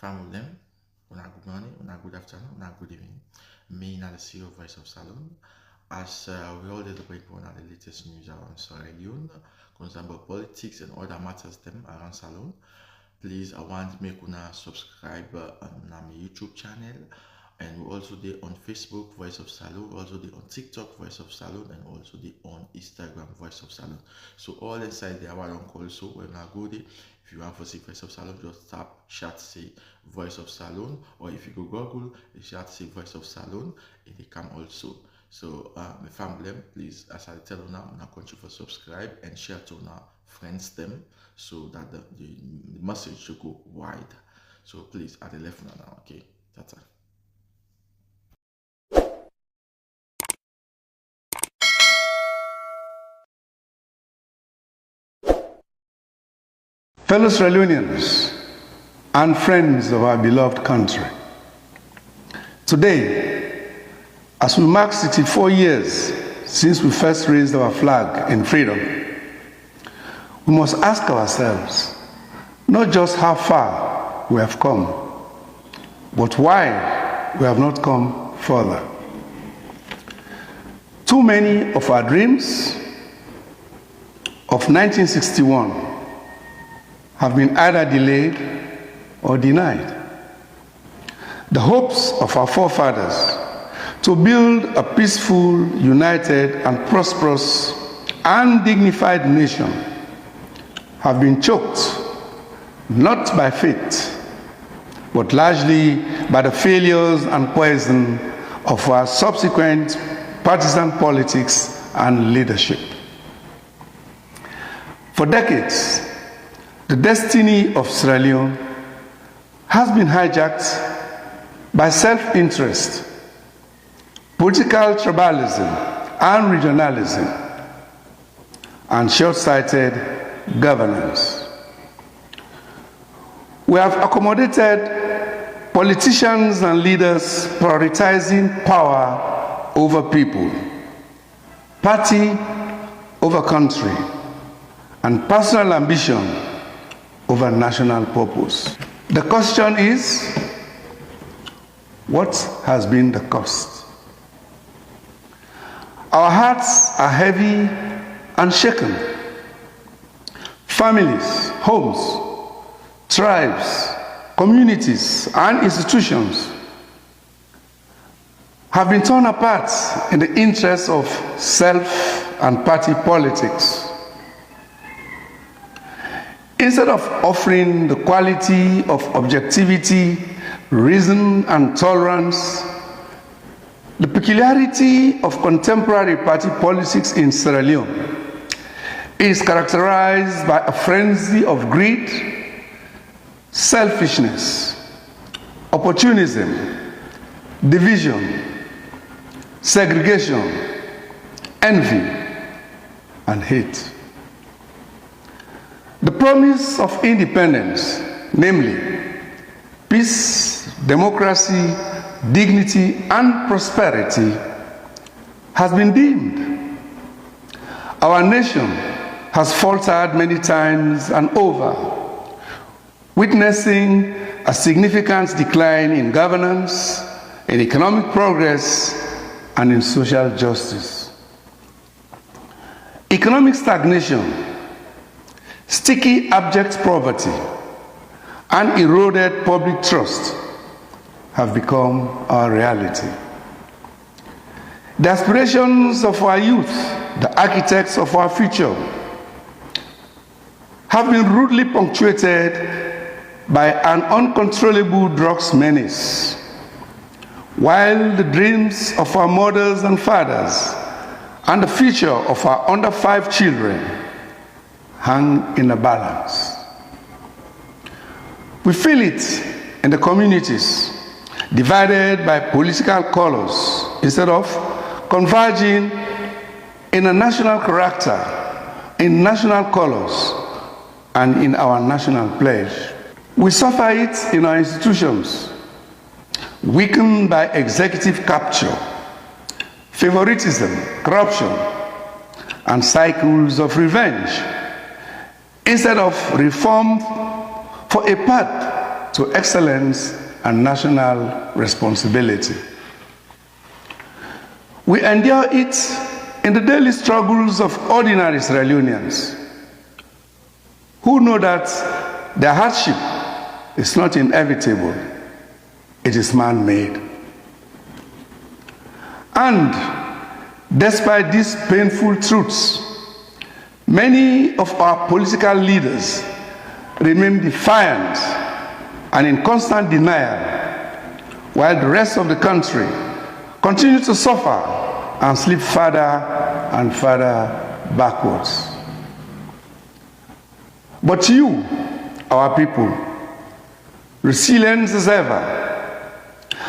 Family, una good morning, una good afternoon, una good evening. Me, not the CEO of Voice of Salon. As we all did the break on the latest news around Leone, concerning politics and other matters them around Salon. Please, I want to make una subscribe on my YouTube channel. And we also there on Facebook, Voice of Salon, also there on TikTok, Voice of Salon, and also there on Instagram, Voice of Salon. So all inside there, I want to also when I go there, if you want to see Voice of Salon, just tap chat say Voice of Salon, or if you go Google, you chat say Voice of Salon, and they come also. So my family, please, as I tell you now, I'm not going to subscribe and share to our friends them, so that the message should go wide. So please, at the left now, okay, that's it. Fellow Leoneans and friends of our beloved country, today, as we mark 64 years since we first raised our flag in freedom, we must ask ourselves not just how far we have come, but why we have not come further. Too many of our dreams of 1961 have been either delayed or denied. The hopes of our forefathers to build a peaceful, united, and prosperous and dignified nation have been choked, not by fate, but largely by the failures and poison of our subsequent partisan politics and leadership. For decades, the destiny of Sierra Leone has been hijacked by self-interest, political tribalism and regionalism, and short-sighted governance. We have accommodated politicians and leaders prioritizing power over people, party over country, and personal ambition over national purpose. The question is, what has been the cost? Our hearts are heavy and shaken. Families, homes, tribes, communities, and institutions have been torn apart in the interests of self and party politics. Instead of offering the quality of objectivity, reason, and tolerance, the peculiarity of contemporary party politics in Sierra Leone is characterized by a frenzy of greed, selfishness, opportunism, division, segregation, envy, and hate. The promise of independence, namely peace, democracy, dignity, and prosperity, has been dimmed. Our nation has faltered many times and over, witnessing a significant decline in governance, in economic progress, and in social justice. Economic stagnation, sticky abject poverty, and eroded public trust have become our reality. The aspirations of our youth, the architects of our future, have been rudely punctuated by an uncontrollable drugs menace, while the dreams of our mothers and fathers and the future of our under 5 children hang in a balance. We feel it in the communities, divided by political colors, instead of converging in a national character, in national colors, and in our national pledge. We suffer it in our institutions, weakened by executive capture, favoritism, corruption, and cycles of revenge, instead of reform for a path to excellence and national responsibility. We endure it in the daily struggles of ordinary Sierra Leoneans who know that their hardship is not inevitable, it is man-made. And despite these painful truths, many of our political leaders remain defiant and in constant denial, while the rest of the country continue to suffer and slip further and further backwards. But you, our people, resilient as ever,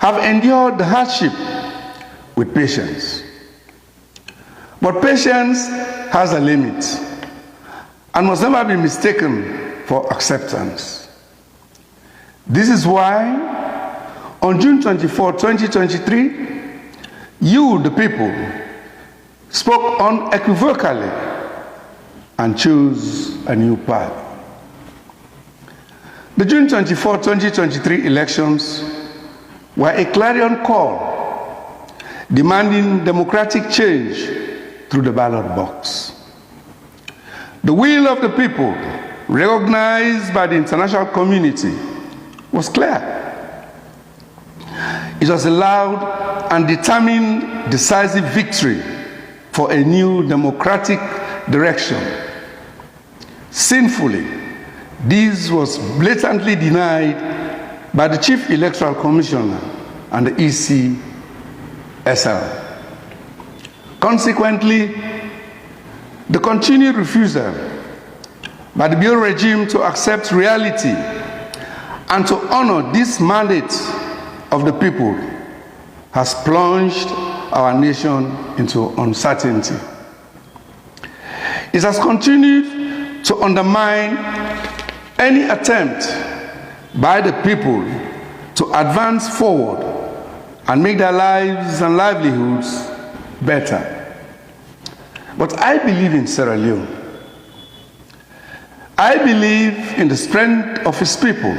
have endured the hardship with patience. But patience has a limit and must never be mistaken for acceptance. This is why, on June 24, 2023, you, the people, spoke unequivocally and chose a new path. The June 24, 2023 elections were a clarion call demanding democratic change through the ballot box. The will of the people, recognized by the international community, was clear. It was a loud and determined, decisive victory for a new democratic direction. Sinfully, this was blatantly denied by the Chief Electoral Commissioner and the ECSL. Consequently, the continued refusal by the Bureau regime to accept reality and to honor this mandate of the people has plunged our nation into uncertainty. It has continued to undermine any attempt by the people to advance forward and make their lives and livelihoods better. But I believe in Sierra Leone. I believe in the strength of its people,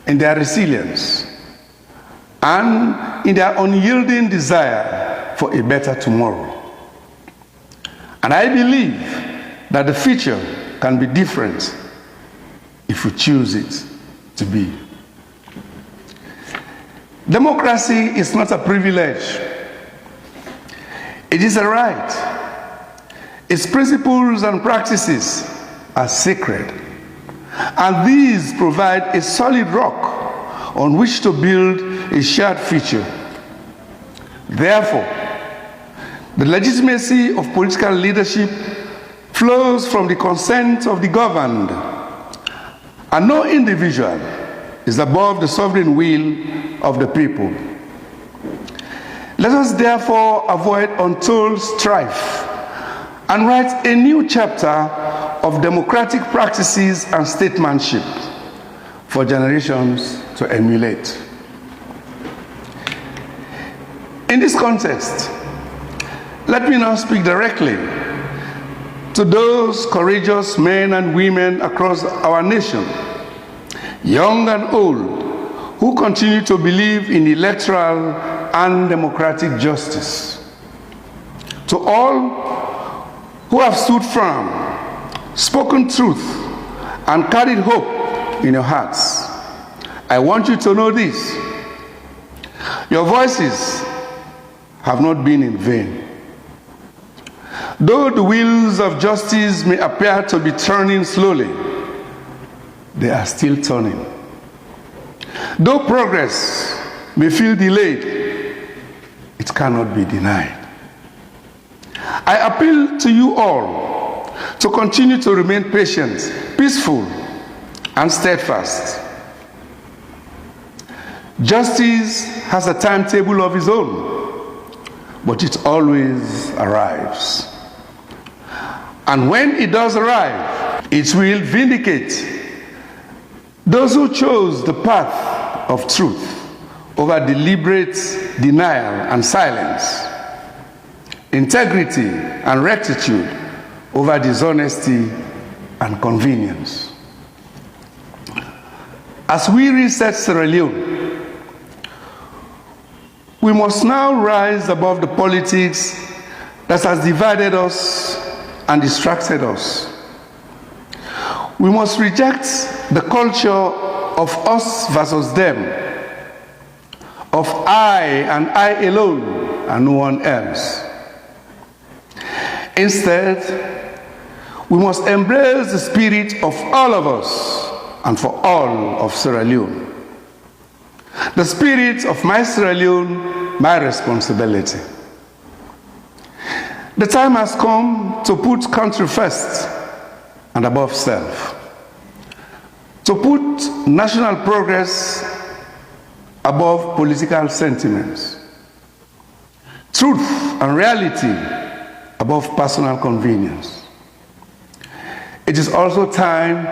in their resilience, and in their unyielding desire for a better tomorrow. And I believe that the future can be different if we choose it to be. Democracy is not a privilege. It is a right. Its principles and practices are sacred, and these provide a solid rock on which to build a shared future. Therefore, the legitimacy of political leadership flows from the consent of the governed, and no individual is above the sovereign will of the people. Let us therefore avoid untold strife and write a new chapter of democratic practices and statesmanship for generations to emulate. In this context, let me now speak directly to those courageous men and women across our nation, young and old, who continue to believe in electoral and democratic justice. To all who have stood firm, spoken truth, and carried hope in your hearts, I want you to know this: your voices have not been in vain. Though the wheels of justice may appear to be turning slowly, they are still turning. Though progress may feel delayed, it cannot be denied. I appeal to you all to continue to remain patient, peaceful, and steadfast. Justice has a timetable of its own, but it always arrives. And when it does arrive, it will vindicate those who chose the path of truth over deliberate denial and silence, integrity and rectitude over dishonesty and convenience. As we reset Sierra Leone, we must now rise above the politics that has divided us and distracted us. We must reject the culture of us versus them, of I and I alone and no one else. Instead, we must embrace the spirit of all of us and for all of Sierra Leone. The spirit of my Sierra Leone, my responsibility. The time has come to put country first and above self. To put national progress above political sentiments. Truth and reality above personal convenience. It is also time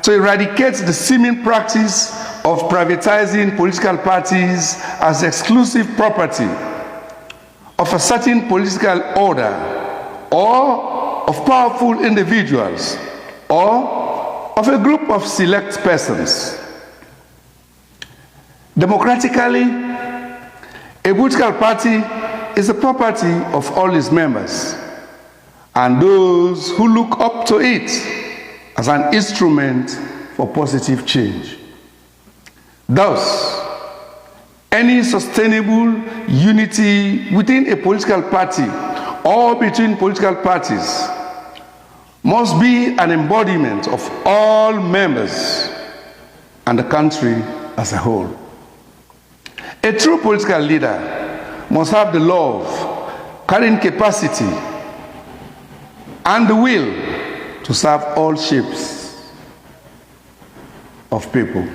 to eradicate the seeming practice of privatizing political parties as exclusive property of a certain political order or of powerful individuals or of a group of select persons. Democratically, a political party is the property of all its members and those who look up to it as an instrument for positive change. Thus, any sustainable unity within a political party or between political parties must be an embodiment of all members and the country as a whole. A true political leader must have the love, carrying capacity, and the will to serve all shapes of people.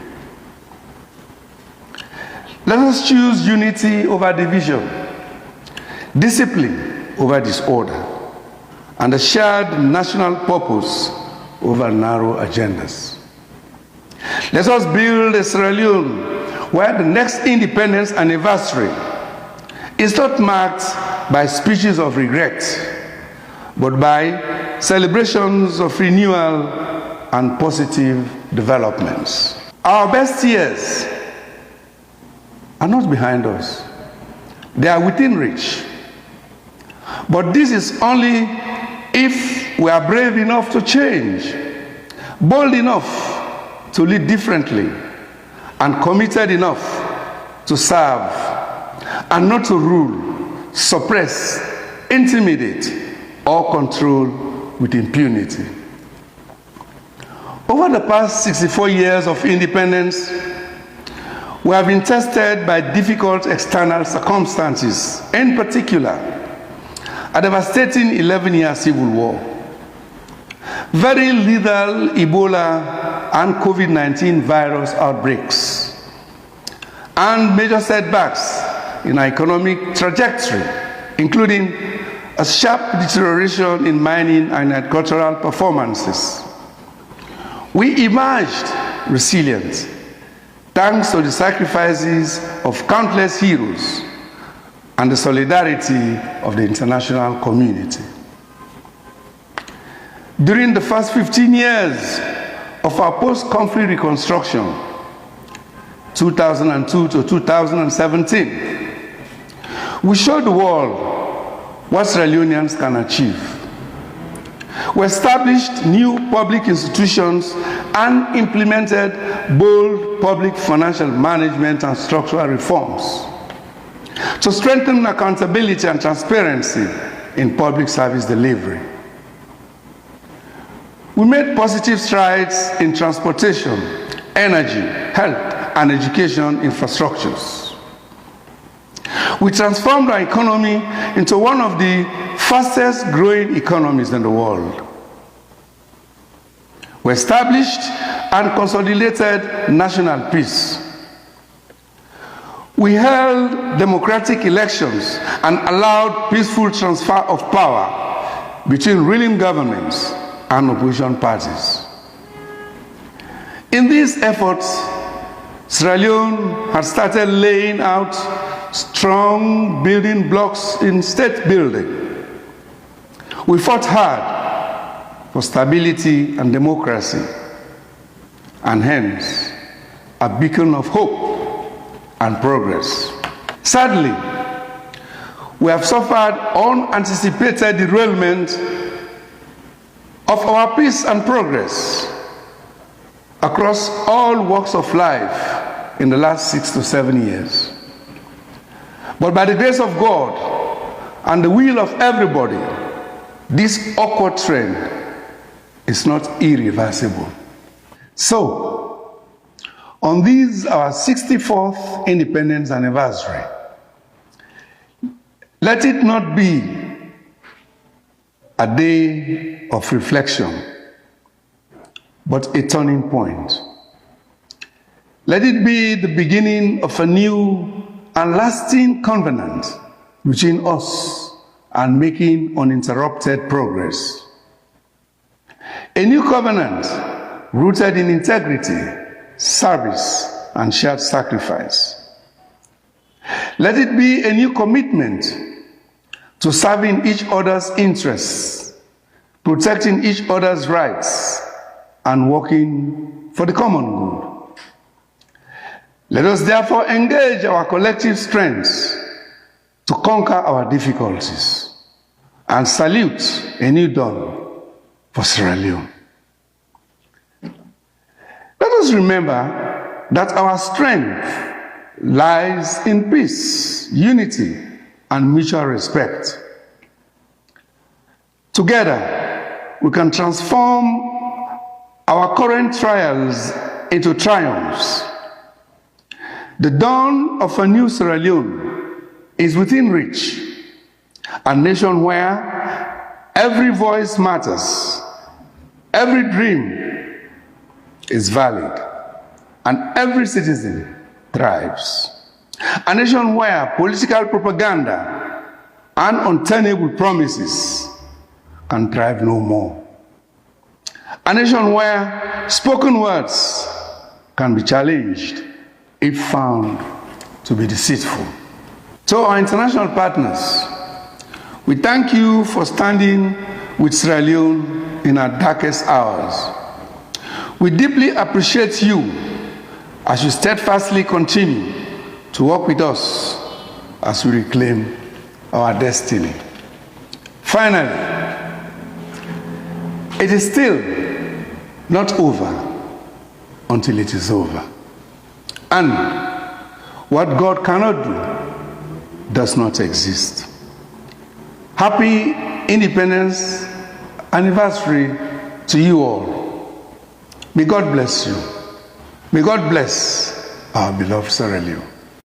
Let us choose unity over division, discipline over disorder, and a shared national purpose over narrow agendas. Let us build a Sierra Leone where the next independence anniversary is not marked by speeches of regret, but by celebrations of renewal and positive developments. Our best years are not behind us. They are within reach. But this is only if we are brave enough to change, bold enough to lead differently, and committed enough to serve, and not to rule, suppress, intimidate, or control with impunity. Over the past 64 years of independence, we have been tested by difficult external circumstances, in particular, a devastating 11-year civil war, very lethal Ebola and COVID-19 virus outbreaks, and major setbacks in our economic trajectory, including a sharp deterioration in mining and agricultural performances. We emerged resilient thanks to the sacrifices of countless heroes and the solidarity of the international community. During the first 15 years of our post-conflict reconstruction, 2002 to 2017, we showed the world what Sierra Leoneans can achieve. We established new public institutions and implemented bold public financial management and structural reforms to strengthen accountability and transparency in public service delivery. We made positive strides in transportation, energy, health, and education infrastructures. We transformed our economy into one of the fastest growing economies in the world. We established and consolidated national peace. We held democratic elections and allowed peaceful transfer of power between ruling governments and opposition parties. In these efforts, Sierra Leone had started laying out strong building blocks in state building. We fought hard for stability and democracy, and hence a beacon of hope and progress. Sadly, we have suffered unanticipated derailment of our peace and progress across all walks of life in the last 6 to 7 years. But by the grace of God and the will of everybody, this awkward trend is not irreversible. So, on this, our 64th independence anniversary, let it not be a day of reflection, but a turning point. Let it be the beginning of a new and lasting covenant between us and making uninterrupted progress. A new covenant rooted in integrity, service, and shared sacrifice. Let it be a new commitment to serving each other's interests, protecting each other's rights, and working for the common good. Let us therefore engage our collective strengths to conquer our difficulties and salute a new dawn for Sierra Leone. Let us remember that our strength lies in peace, unity, and mutual respect. Together, we can transform our current trials into triumphs. The dawn of a new Sierra Leone is within reach, a nation where every voice matters, every dream is valid, and every citizen thrives. A nation where political propaganda and untenable promises can thrive no more. A nation where spoken words can be challenged if found to be deceitful. To our international partners, we thank you for standing with Sierra Leone in our darkest hours. We deeply appreciate you as you steadfastly continue to work with us as we reclaim our destiny. Finally, it is still not over until it is over. And what God cannot do does not exist. Happy Independence Anniversary to you all. May God bless you. May God bless our beloved Sierra Leone.